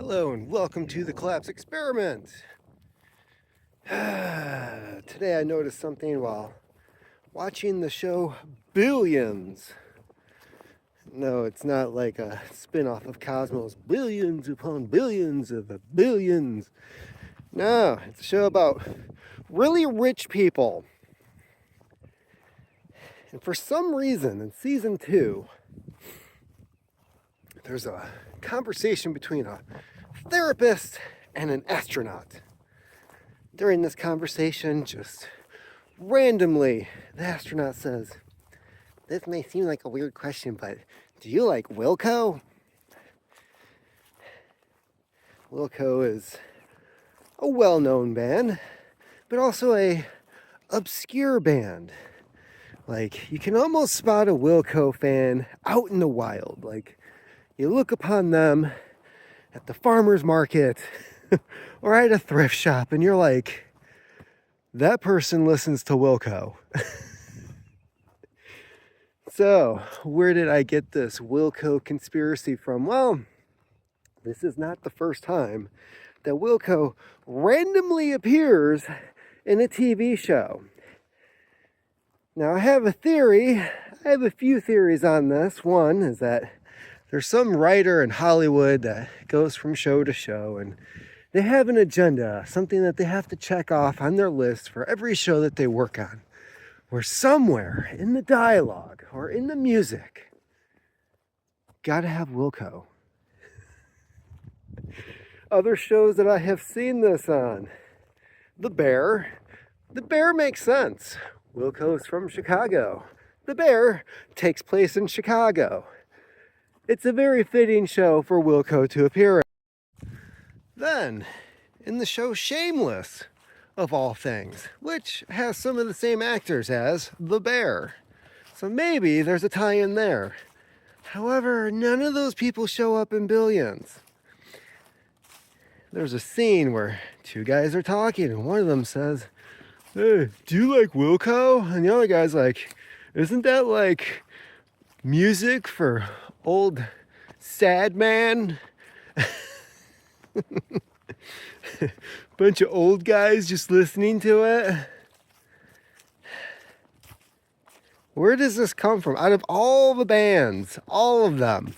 Hello and welcome to the Collapse Experiment. Today I noticed something while watching the show Billions. No, it's not like a spin-off of Cosmos. Billions upon billions of the billions. No, it's a show about really rich people. And for some reason, in season 2, there's a conversation between a therapist and an astronaut. During this conversation, just randomly, the astronaut says, "This may seem like a weird question, but do you like Wilco?" Wilco is a well-known band, but also a obscure band. Like, you can almost spot a Wilco fan out in the wild. Like, you look upon them at the farmer's market or at a thrift shop and you're like, that person listens to Wilco. So, where did I get this Wilco conspiracy from? Well, this is not the first time that Wilco randomly appears in a TV show. Now, I have a theory. I have a few theories on this. One is that there's some writer in Hollywood that goes from show to show and they have an agenda, something that they have to check off on their list for every show that they work on. Where somewhere in the dialogue or in the music, gotta have Wilco. Other shows that I have seen this on, The Bear. The Bear makes sense. Wilco's from Chicago. The Bear takes place in Chicago. It's a very fitting show for Wilco to appear in. Then, in the show Shameless, of all things, which has some of the same actors as The Bear. So maybe there's a tie-in there. However, none of those people show up in Billions. There's a scene where two guys are talking and one of them says, "Hey, do you like Wilco?" And the other guy's like, "Isn't that like music for old sad man?" Bunch of old guys just listening to it. Where does this come from? Out of all the bands, all of them,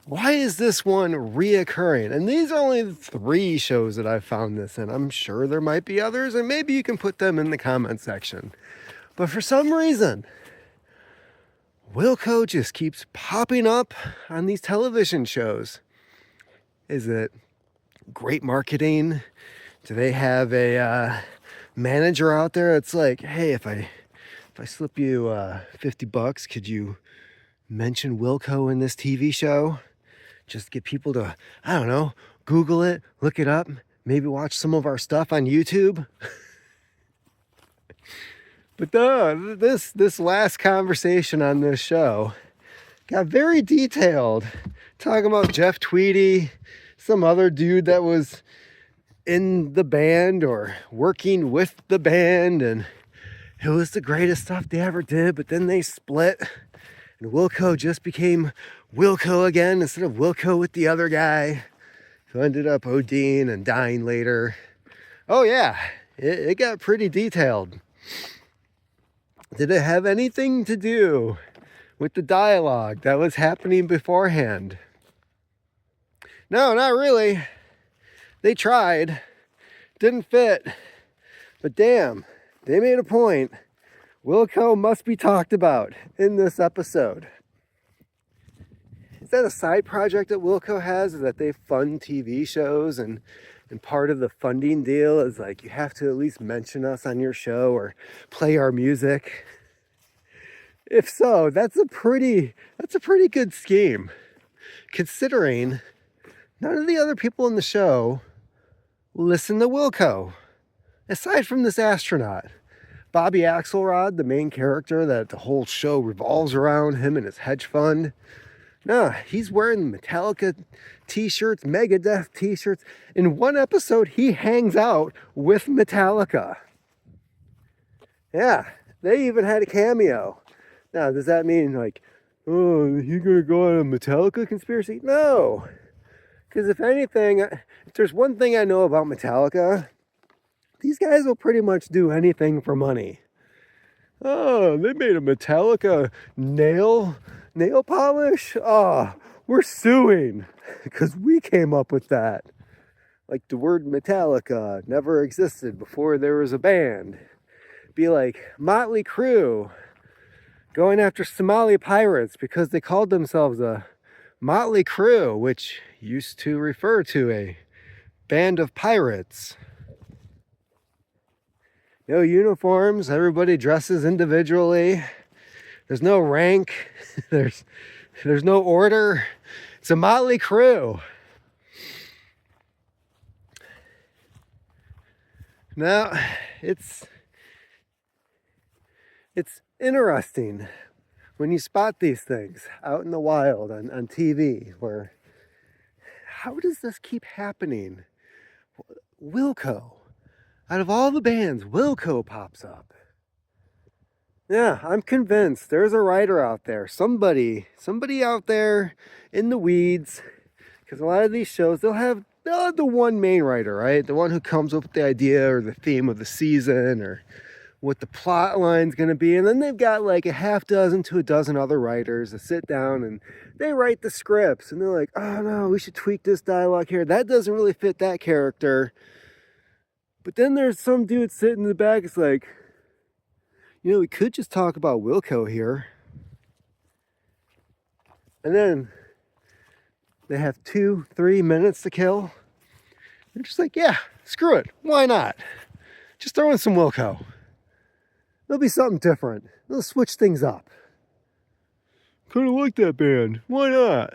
why is this one reoccurring? And these are only 3 shows that I've found this in. I'm sure there might be others, and maybe you can put them in the comment section. But for some reason, Wilco just keeps popping up on these television shows. Is it great marketing? Do they have a manager out there that's like, "Hey, if I slip you $50, could you mention Wilco in this TV show?" Just get people to, I don't know, Google it, look it up, maybe watch some of our stuff on YouTube. But this last conversation on this show got very detailed, talking about Jeff Tweedy, some other dude that was in the band or working with the band, and it was the greatest stuff they ever did, but then they split and Wilco just became Wilco again instead of Wilco with the other guy who ended up ODing and dying later. Oh yeah, it got pretty detailed. Did it have anything to do with the dialogue that was happening beforehand? No, not really. They tried. Didn't fit. But damn, they made a point. Wilco must be talked about in this episode. Is that a side project that Wilco has? Is that they fund TV shows and part of the funding deal is like you have to at least mention us on your show or play our music? If so, that's a pretty good scheme, considering none of the other people in the show listen to Wilco, aside from this astronaut. Bobby Axelrod, the main character that the whole show revolves around, him and his hedge fund. No, he's wearing Metallica t-shirts, Megadeth t-shirts. In one episode, he hangs out with Metallica. Yeah, they even had a cameo. Now, does that mean like, oh, you gonna go on a Metallica conspiracy? No. Because if anything, if there's one thing I know about Metallica, these guys will pretty much do anything for money. Oh, they made a Metallica nail polish? Oh, we're suing because we came up with that. Like the word Metallica never existed before there was a band. Be like Motley Crue going after Somali pirates because they called themselves a Motley Crue, which used to refer to a band of pirates. No uniforms, everybody dresses individually. There's no rank, there's no order. It's a Motley Crue. Now, it's interesting when you spot these things out in the wild on TV, where how does this keep happening? Wilco. Out of all the bands, Wilco pops up. Yeah, I'm convinced there's a writer out there, somebody out there in the weeds, because a lot of these shows, they'll have the one main writer, right? The one who comes up with the idea or the theme of the season or what the plot line's going to be. And then they've got like a half dozen to a dozen other writers that sit down and they write the scripts. And they're like, oh no, we should tweak this dialogue here. That doesn't really fit that character. But then there's some dude sitting in the back. It's like, you know, we could just talk about Wilco here. And then they have 2-3 minutes to kill. They're just like, yeah, screw it. Why not? Just throw in some Wilco. There'll be something different. They'll switch things up. Kind of like that band. Why not?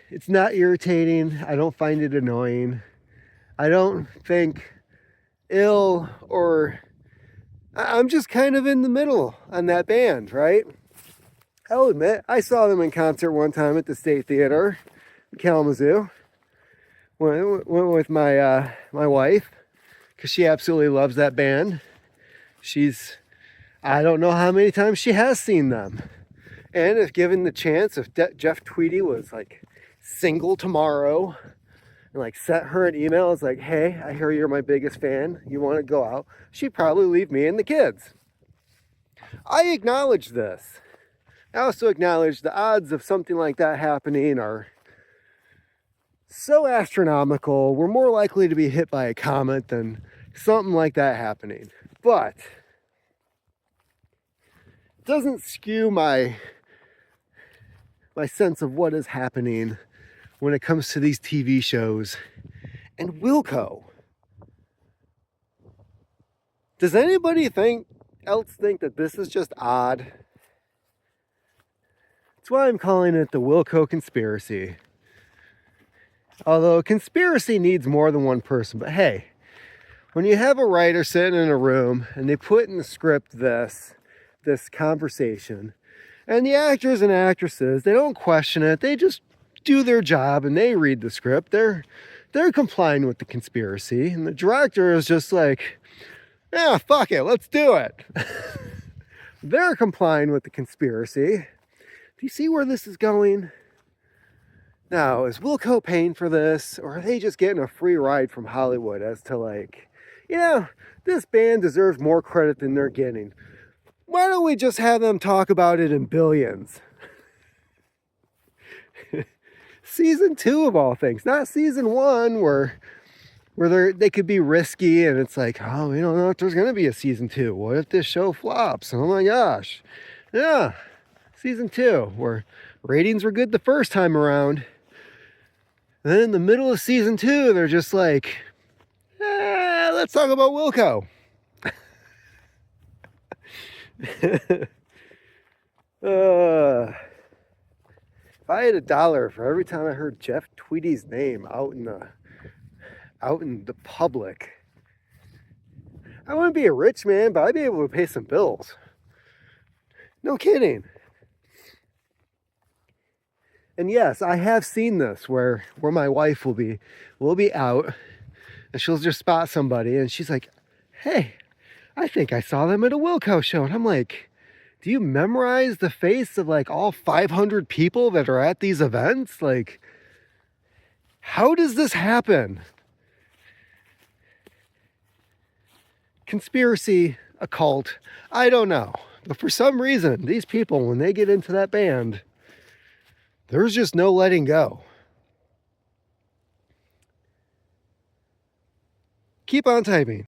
It's not irritating. I don't find it annoying. I don't think ill or... I'm just kind of in the middle on that band, right? I'll admit, I saw them in concert one time at the State Theater in Kalamazoo. Went with my wife because she absolutely loves that band. I don't know how many times she has seen them. And if given the chance, if Jeff Tweedy was like single tomorrow and like sent her an email, it's like, hey, I hear you're my biggest fan. You want to go out? She'd probably leave me and the kids. I acknowledge this. I also acknowledge the odds of something like that happening are so astronomical. We're more likely to be hit by a comet than something like that happening. But it doesn't skew my sense of what is happening when it comes to these TV shows. And Wilco. Does anybody else think that this is just odd? That's why I'm calling it the Wilco Conspiracy. Although a conspiracy needs more than one person. But hey, when you have a writer sitting in a room and they put in the script this conversation, and the actors and actresses, they don't question it. They just do their job and they read the script. They're complying with the conspiracy. And the director is just like, yeah, fuck it, let's do it. They're complying with the conspiracy. Do you see where this is going? Now, is Wilco paying for this? Or are they just getting a free ride from Hollywood as to like, you know, this band deserves more credit than they're getting. Why don't we just have them talk about it in billions? Season 2 of all things, not season 1 where they could be risky and it's like, oh, we don't know if there's going to be a season 2. What if this show flops? Oh my gosh. Yeah, season 2 where ratings were good the first time around. Then in the middle of season 2, they're just like, let's talk about Wilco. If I had $1 for every time I heard Jeff Tweedy's name out in the public, I wouldn't be a rich man, but I'd be able to pay some bills. No kidding. And yes, I have seen this where my wife will be out and she'll just spot somebody and she's like, hey, I think I saw them at a Wilco show. And I'm like, Do you memorize the face of like all 500 people that are at these events? Like, how does this happen? Conspiracy, occult, I don't know. But for some reason, these people, when they get into that band, there's just no letting go. Keep on typing.